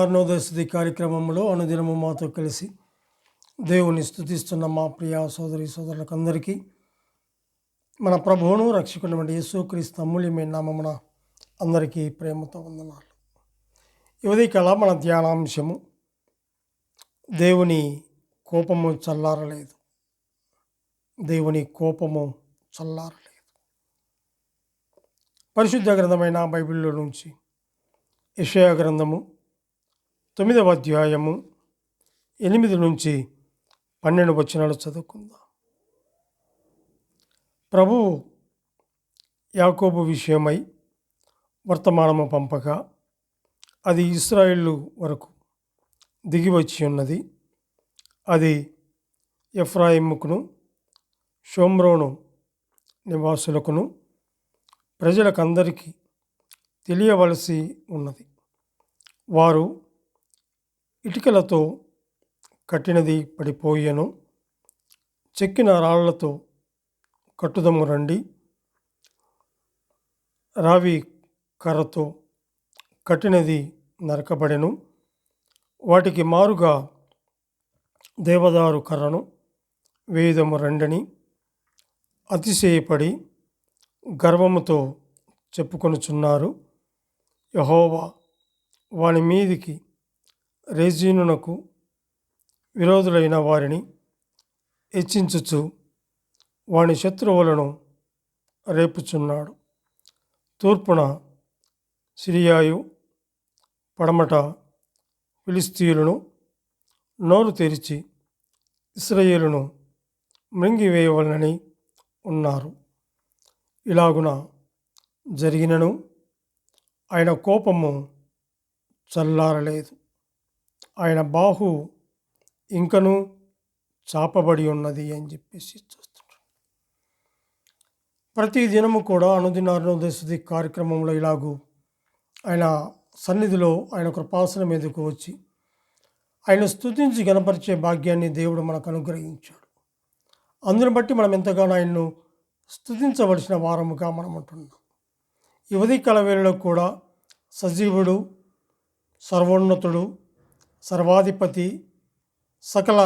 అరుణోదయ స్తుతి కార్యక్రమంలో అనుదినము మాతో కలిసి దేవుని స్తుతిస్తున్న మా ప్రియ సోదరి సోదరులకు అందరికీ మన ప్రభువును రక్షకుని యేసుక్రీస్తు అమూల్యమైన నామమున అందరికీ ప్రేమతో వందనాలు. ఉదయకాల మన ధ్యానాంశము దేవుని కోపము చల్లారలేదు. దేవుని కోపము చల్లారలేదు. పరిశుద్ధ గ్రంథమైన బైబిల్లో నుంచి యెషయా గ్రంథము 9వ అధ్యాయము 8 నుంచి 12 వచనాలు చదువుకుందాం. ప్రభువు యాకోబు విషయమై వర్తమానము పంపగా అది ఇశ్రాయేలు వరకు దిగివచ్చి ఉన్నది. అది ఎఫ్రాయిముకును షోమ్రోను నివాసులకును ప్రజలకందరికీ తెలియవలసి ఉన్నది. వారు ఇటుకలతో కట్టినది పడిపోయెను, చెక్కిన రాళ్లతో కట్టుదము రండి. రావి కర్రతో కట్టినది నరకబడెను, వాటికి మారుగా దేవదారు కర్రను వేయుదము రండని అతిశయపడి గర్వముతో చెప్పుకొనుచున్నారు. యెహోవా వాని మీదికి రెజీనునకు విరోధులైన వారిని హెచ్చించుచు వాని శత్రువులను రేపుచున్నాడు. తూర్పున సిరియాయు, పడమట ఫిలిస్తీయులను నోరు తెరిచి ఇశ్రాయేలును మృంగివేయవలనని ఉన్నారు. ఇలాగున జరిగినను ఆయన కోపము చల్లారలేదు. ఆయన బాహు ఇంకనూ చాపబడి ఉన్నది అని చెప్పేసి చూస్తున్నాడు. ప్రతి దినము కూడా అనుదిన అరుణోదయ స్తుతి కార్యక్రమంలో ఇలాగూ ఆయన సన్నిధిలో ఆయన కృపాసనం మీదకు వచ్చి ఆయన స్తుతించి గణపరిచే భాగ్యాన్ని దేవుడు మనకు అనుగ్రహించాడు. అందుని బట్టి మనం ఎంతగానో ఆయన్ను స్తుతించవలసిన వారముగా మనం ఉంటున్నాం. ఈ ఉదయకాల వేళలో కూడా సజీవుడు, సర్వోన్నతుడు, సర్వాధిపతి, సకల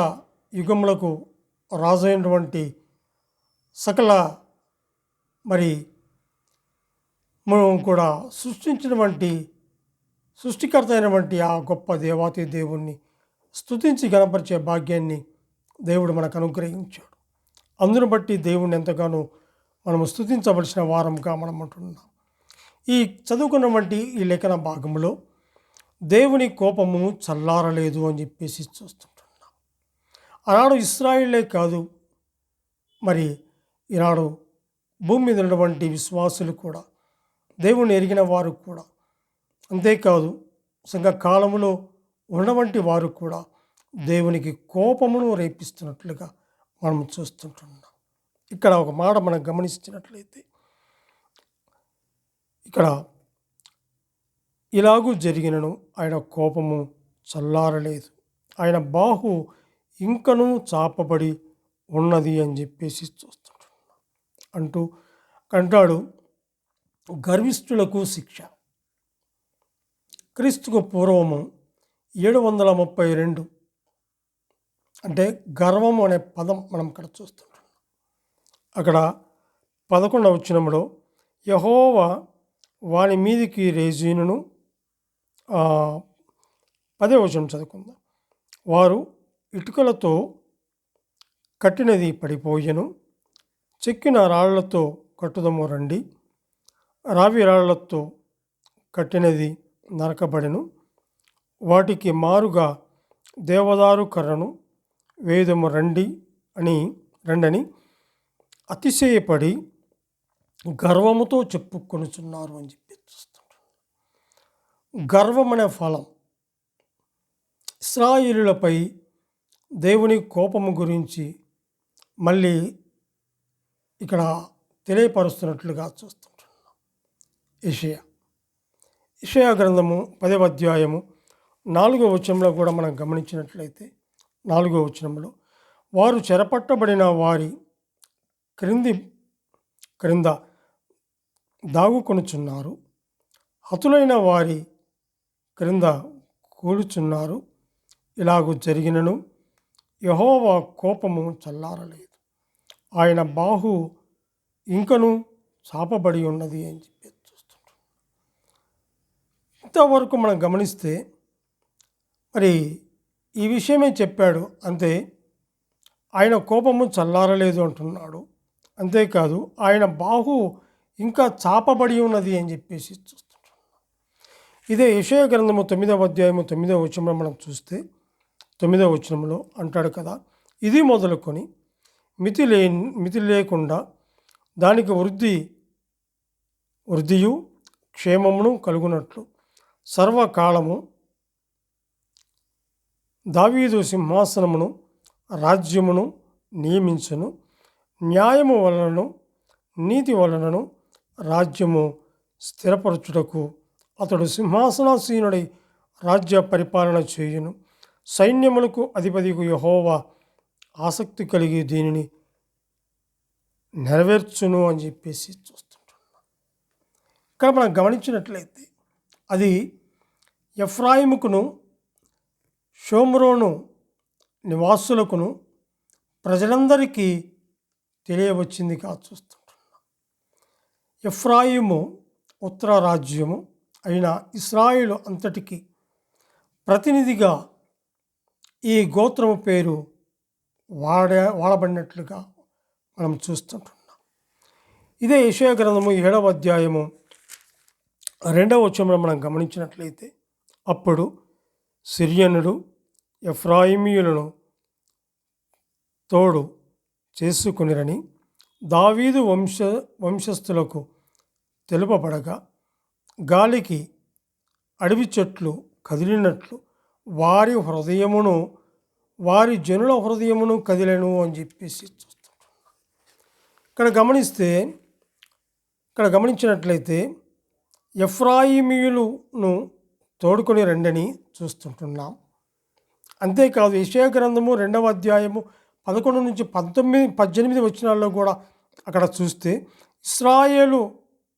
యుగములకు రాజు అయినటువంటి సకల మనం కూడా సృష్టించినటువంటి సృష్టికర్త అయినటువంటి ఆ గొప్ప దేవాతి దేవుణ్ణి స్తుతించి గణపరిచే భాగ్యాన్ని దేవుడు మనకు అనుగ్రహించాడు. అందును బట్టి దేవుణ్ణి ఎంతగానో మనము స్తుతించవలసిన వారంగా మనం ఉంటున్నాం. ఈ చదువుకున్నటువంటి ఈ లేఖన భాగంలో దేవుని కోపము చల్లారలేదు అని చెప్పేసి చూస్తుంటున్నాం. ఆనాడు ఇశ్రాయేలే కాదు, ఈనాడు భూమి మీద ఉన్నటువంటి విశ్వాసులు కూడా, దేవుని ఎరిగిన వారు కూడా, అంతేకాదు సంఘకాలములో ఉన్నటువంటి వారు కూడా దేవునికి కోపమును రేపిస్తున్నట్లుగా మనం చూస్తుంటున్నాం. ఇక్కడ ఒక మాట మనం గమనించినట్లయితే, ఇక్కడ ఇలాగూ జరిగినను ఆయన కోపము చల్లారలేదు, ఆయన బాహు ఇంకనూ చాపబడి ఉన్నది అని చెప్పేసి చూస్తుంటున్నాం. అంటాడు గర్విష్ఠులకు శిక్ష. క్రీస్తుకు పూర్వము 732 అంటే గర్వము అనే పదం మనం ఇక్కడ చూస్తుంటున్నాం. అక్కడ 11వ వచనంలో యెహోవా వాని మీదికి రెజీనును, 10వ వచనం చదువుకుందాం. వారు ఇటుకలతో కట్టినది పడిపోయెను, చెక్కిన రాళ్లతో కట్టుదము రండి. రావి రాళ్లతో కట్టినది నరకబడెను, వాటికి మారుగా దేవదారు కర్రను వేయుదము రండని అతిశయపడి గర్వముతో చెప్పుకొనుచున్నారు అని చెప్పి చూస్తుంటారు. గర్వం అనే ఫలం ఇశ్రాయేలులపై దేవుని కోపము గురించి మళ్ళీ ఇక్కడ తెలియపరుస్తున్నట్లుగా చూస్తుంటున్నాం. యెషయా గ్రంథము 10వ అధ్యాయము 4వ వచనంలో కూడా మనం గమనించినట్లయితే, 4వ వచనంలో వారు చెరపట్టబడిన వారి క్రింద దాగుకొనుచున్నారు, హతులైన వారి క్రింద కూలుచున్నారు. ఇలాగు జరిగినను యెహోవా కోపము చల్లారలేదు, ఆయన బాహు ఇంకను చాపబడి ఉన్నది అని చెప్పి చూస్తుంటాం. ఇంతవరకు మనం గమనిస్తే మరి ఈ విషయమే చెప్పాడు అంతే. ఆయన కోపము చల్లారలేదు అంటున్నాడు. అంతేకాదు ఆయన బాహు ఇంకా చాపబడి ఉన్నది అని చెప్పేసి చూస్తుంటాం. ఇదే యెషయా గ్రంథము 9వ అధ్యాయము 9వ వచనంలో మనం చూస్తే 9వ వచనంలో అంటాడు కదా, ఇది మొదలుకొని మితి లేకుండా దానికి వృద్ధియు క్షేమమును కలుగునట్లు సర్వకాలము దావీదు సింహాసనమును రాజ్యమును నియమించును. న్యాయము వలనను నీతి వలనను రాజ్యము స్థిరపరచుటకు అతడు సింహాసనాసీనుడై రాజ్య పరిపాలన చేయును. సైన్యములకు అధిపతికి యెహోవా ఆసక్తి కలిగి దీనిని నెరవేర్చును అని చెప్పేసి చూస్తుంటున్నాం. ఇక్కడ మనం గమనించినట్లయితే అది ఎఫ్రాయిముకును షోమ్రోను నివాసులకును ప్రజలందరికీ తెలియవచ్చింది కాదు చూస్తుంటున్నాం. ఎఫ్రాయిము ఉత్తర రాజ్యము అయిన ఇశ్రాయేలు అంతటికి ప్రతినిధిగా ఈ గోత్రము పేరు వాడబడినట్లుగా మనం చూస్తుంటున్నాం. ఇదే యెషయా గ్రంథము 7వ అధ్యాయము 2వ వచనంలో మనం గమనించినట్లయితే అప్పుడు సిరియనుడు ఎఫ్రాయిమీయులను తోడు చేసుకొనిరని దావీదు వంశస్థులకు తెలుపబడగా గాలికి అడవి చెట్లు కదిలినట్లు వారి జనుల హృదయమును కదిలెను అని చెప్పేసి చూస్తుంటున్నాం. ఇక్కడ గమనించినట్లయితే ఎఫ్రాయిమీయులను తోడుకొని రండని చూస్తుంటున్నాం. అంతేకాదు యెషయా గ్రంథము 2వ అధ్యాయము 11 నుంచి 18 వచనాల్లో కూడా అక్కడ చూస్తే ఇశ్రాయేలు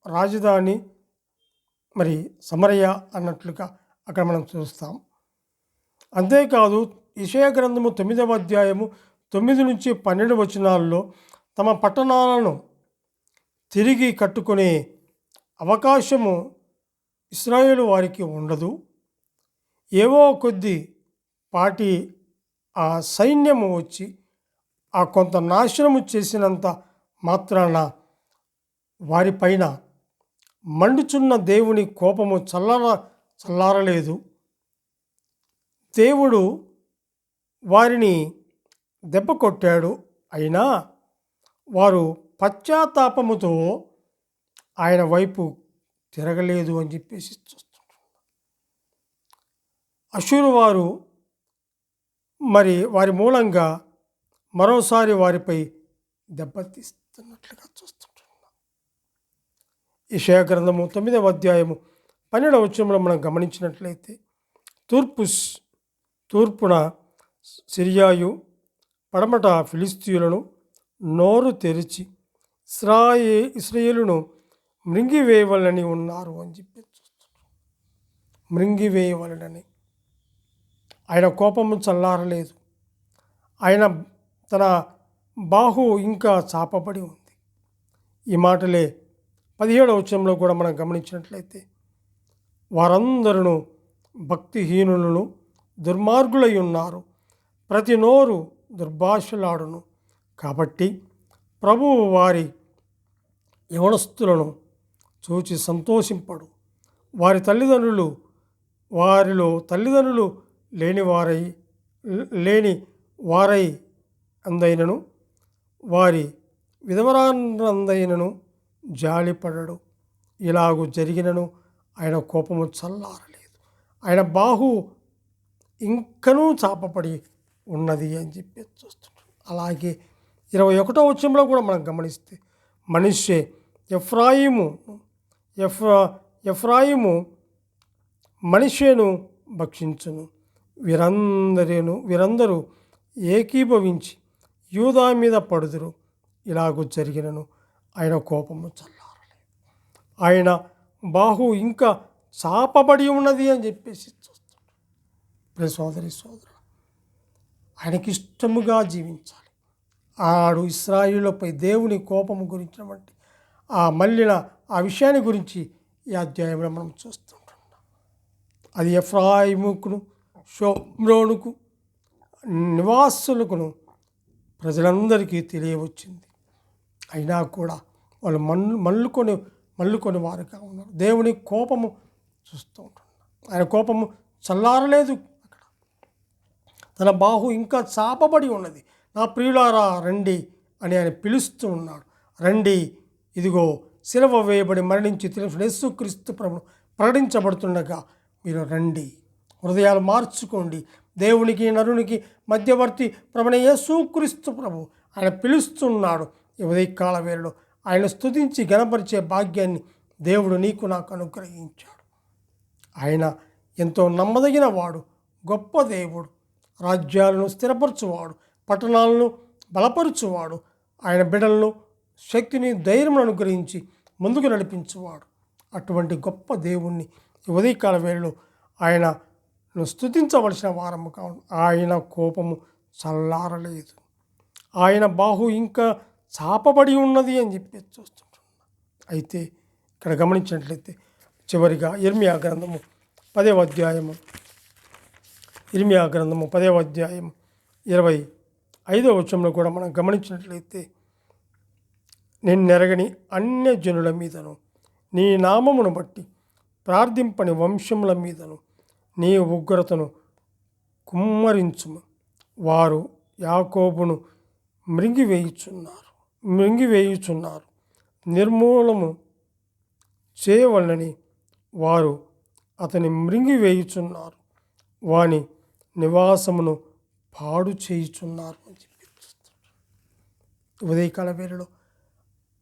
రాజధాని మరి సమరయ అన్నట్లుగా అక్కడ మనం చూస్తాం. అంతేకాదు యెషయా గ్రంథము 9వ అధ్యాయము 9 నుంచి 12 వచనాల్లో తమ పట్టణాలను తిరిగి కట్టుకునే అవకాశము ఇశ్రాయేలు వారికి ఉండదు. ఏవో కొద్ది పాటి ఆ సైన్యము వచ్చి ఆ కొంత నాశనము చేసినంత మాత్రాన వారిపైన మండుచున్న దేవుని కోపము చల్లారలేదు. దేవుడు వారిని దెబ్బ కొట్టాడు, అయినా వారు పశ్చాత్తాపముతో ఆయన వైపు తిరగలేదు అని చెప్పేసి చూస్తుంటారు. అష్షూరు వారు మరి వారి మూలంగా మరోసారి వారిపై దెబ్బతీస్తున్నట్లుగా చూస్తుంటున్నాం. యెషయా గ్రంథము 9వ అధ్యాయము 12వ వచనంలో మనం గమనించినట్లయితే తూర్పున సిరియాయు పడమట ఫిలిస్తీయులను నోరు తెరిచి ఇశ్రాయేలును మృంగివేయవలనని ఉన్నారు అని చెప్పి చూస్తున్నాం. మృంగివేయవలనని ఆయన కోపము చల్లారలేదు, ఆయన తన బాహు ఇంకా చాపబడి ఉంది. ఈ మాటలే 17వ వచనంలో కూడా మనం గమనించినట్లయితే వారందరూ భక్తిహీనులను దుర్మార్గులై ఉన్నారు, ప్రతి నోరు దుర్భాషలాడును. కాబట్టి ప్రభువు వారి యవనస్తులను చూచి సంతోషింపడు. వారిలో తల్లిదండ్రులు లేని వారై అందైనను వారి విధవరాండ్రందైనను జాలిపడడు. ఇలాగు జరిగినను ఆయన కోపము చల్లారలేదు, ఆయన బాహు ఇంకనూ చాపబడి ఉన్నది అని చెప్పి చూస్తున్నాం. అలాగే 21వ వచనంలో కూడా మనం గమనిస్తే మనిషే ఎఫ్రాయిము మనిషేను భక్షించును. వీరందరూ ఏకీభవించి యూదా మీద పడుదురు. ఇలాగూ జరిగినను ఆయన కోపము చల్లారలేదు, ఆయన బాహు ఇంకా చాపబడి ఉన్నది అని చెప్పేసి చూస్తున్నాడు. ప్రియ సోదరి సోదరుడు, ఆయనకి ఇష్టముగా జీవించాలి. ఆడు ఇశ్రాయేలుపై దేవుని కోపము గురించినటువంటి మళ్ళిన ఆ విషయాన్ని గురించి ఈ అధ్యాయంలో మనం చూస్తుంటున్నాం. అది ఎఫ్రాయిముకును షోమ్రోనుకు నివాసులకును ప్రజలందరికీ తెలియవచ్చింది. అయినా కూడా వాళ్ళు మళ్ళుకొని వారుగా ఉన్నారు. దేవుని కోపము చూస్తూ ఉంటున్నారు. ఆయన కోపము చల్లారలేదు. అక్కడ తన బాహు ఇంకా చాపబడి ఉన్నది. నా ప్రియులారా రండి అని ఆయన పిలుస్తూ ఉన్నాడు. రండి, ఇదిగో శిలువ వేయబడి మరణించి యేసుక్రీస్తు ప్రభువు ప్రకటించబడుతుండగా మీరు రండి, హృదయాలు మార్చుకోండి. దేవునికి నరునికి మధ్యవర్తి ప్రభువైన యేసుక్రీస్తు ప్రభువు ఆయన పిలుస్తున్నాడు. ఈ ఉదయకాల వేళలో ఆయన స్తుతించి ఘనపరిచే భాగ్యాన్ని దేవుడు నీకు నాకు అనుగ్రహించాడు. ఆయన ఎంతో నమ్మదగిన వాడు, గొప్ప దేవుడు, రాజ్యాలను స్థిరపరచువాడు, పట్టణాలను బలపరచువాడు, ఆయన బిడ్డలను శక్తిని ధైర్యం అనుగ్రహించి ముందుకు నడిపించువాడు. అటువంటి గొప్ప దేవుణ్ణి ఈ ఉదయకాల వేళలో ఆయనను స్తుతించవలసిన వారము కావు. ఆయన కోపము చల్లారలేదు, ఆయన బాహు ఇంకా చాపబడి ఉన్నది అని చెప్పి చూస్తుంటున్నాం. అయితే ఇక్కడ గమనించినట్లయితే చివరిగా ఇర్మియా గ్రంథము 10వ అధ్యాయము 25వ వచనంలో కూడా మనం గమనించినట్లయితే, నిన్నెరగని అన్యజనుల మీదను నీ నామమును బట్టి ప్రార్థింపని వంశముల మీదను నీ ఉగ్రతను కుమ్మరించుము. వారు యాకోబును మృంగివేయుచున్నారు. నిర్మూలము చేయవలనని వారు అతని మృంగివేయుచున్నారు. వాని నివాసమును పాడు చేయుచున్నారు అని చెప్పి ఉదయకాల వేళలో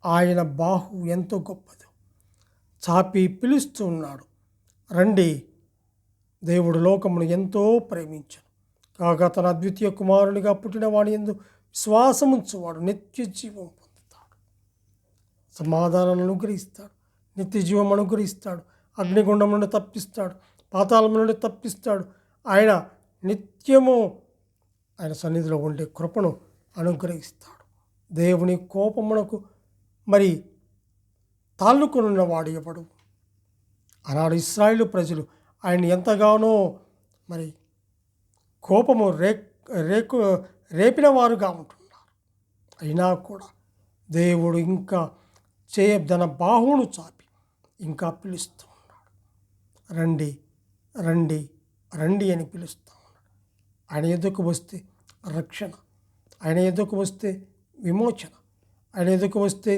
ఆయన బాహు ఎంతో గొప్పదో చాపి పిలుస్తూ ఉన్నాడు. రండి, దేవుడు లోకమును ఎంతో ప్రేమించను కాగా తన అద్వితీయ కుమారునిగా పుట్టిన వాడి యందు విశ్వాసముంచువాడు నిత్య జీవం పొందుతాడు, సమాధానాన్ని అనుగ్రహిస్తాడు, నిత్య జీవం అనుగ్రహిస్తాడు, అగ్నిగుండం నుండి తప్పిస్తాడు, పాతాళం నుండి తప్పిస్తాడు. ఆయన నిత్యము ఆయన సన్నిధిలో ఉండే కృపను అనుగ్రహిస్తాడు. దేవుని కోపమునకు మరి తాళ్ళుకొనున్న వాడు ఎవడు? ఆనాడు ఇశ్రాయేలు ప్రజలు ఆయన ఎంతగానో మరి కోపము రేపిన వారుగా ఉంటున్నారు. అయినా కూడా దేవుడు ఇంకా తన బాహువును చాపి ఇంకా పిలుస్తూ ఉన్నాడు. రండి, రండి, రండి అని పిలుస్తూ ఉన్నాడు. ఆయన ఎదుకు వస్తే రక్షణ, ఆయన ఎదుకు వస్తే విమోచన, ఆయన ఎదుకు వస్తే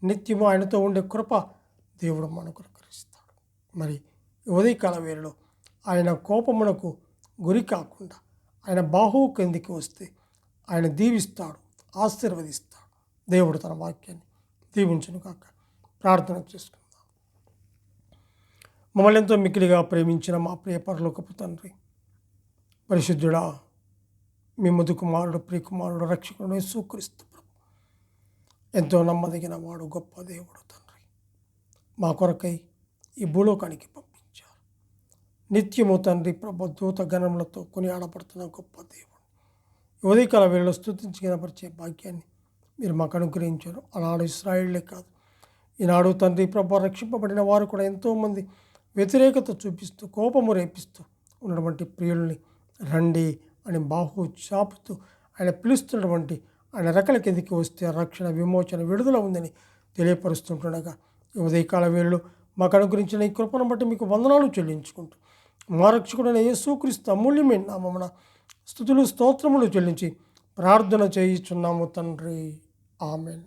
నిత్యము ఆయనతో ఉండే కృప దేవుడు మనకు అనుగ్రహిస్తాడు. మరి ఉదయకాల వేళలో ఆయన కోపమునకు గురి కాకుండా ఆయన బాహువు కిందికి వస్తే ఆయన దీవిస్తాడు, ఆశీర్వదిస్తాడు. దేవుడు తన వాక్యాన్ని దీవించును కాక. ప్రార్థన చేసుకుందాం. మమ్మల్ని ఎంతో మిక్కిలిగా ప్రేమించిన మా ప్రియ పరలోకపు తండ్రి, పరిశుద్ధుడా, మీ ముద్దు కుమారుడు, ప్రియకుమారుడు, రక్షకుడు యేసుక్రీస్తు ప్రభు ఎంతో నమ్మదగిన వాడు, గొప్ప దేవుడు తండ్రి. మా కొరకై ఈ భూలోకానికి పంపించారు. నిత్యము తండ్రి ప్రభు దూత గణములతో కొనియాడబడుతున్న గొప్ప దేవుడు. ఉదయకాల వేళలో స్తుతించి కనపరిచే భాగ్యాన్ని మీరు మాకు అనుగ్రహించారు. ఆనాడు ఇశ్రాయేళ్లే కాదు, ఈనాడు తండ్రి ప్రభు రక్షింపబడిన వారు కూడా ఎంతోమంది వ్యతిరేకత చూపిస్తూ కోపము రేపిస్తూ ఉన్నటువంటి ప్రియుల్ని రండి అని బాహు చాపుతూ ఆయన పిలుస్తున్నటువంటి ఆయన రెక్కల కిందికి వస్తే రక్షణ, విమోచన, విడుదల ఉందని తెలియపరుస్తుంటుండగా ఈ ఉదయకాల వేళలో మాకు అనుగ్రహించిన ఈ కృపను బట్టి మీకు వందనాలు చెల్లించుకుంటూ మా రక్షకుడైన యేసుక్రీస్తు అమూల్యమైన నామమున స్తుతులు స్తోత్రములు చెల్లించి ప్రార్థన చేయుచున్నాము తండ్రి. ఆమెన్.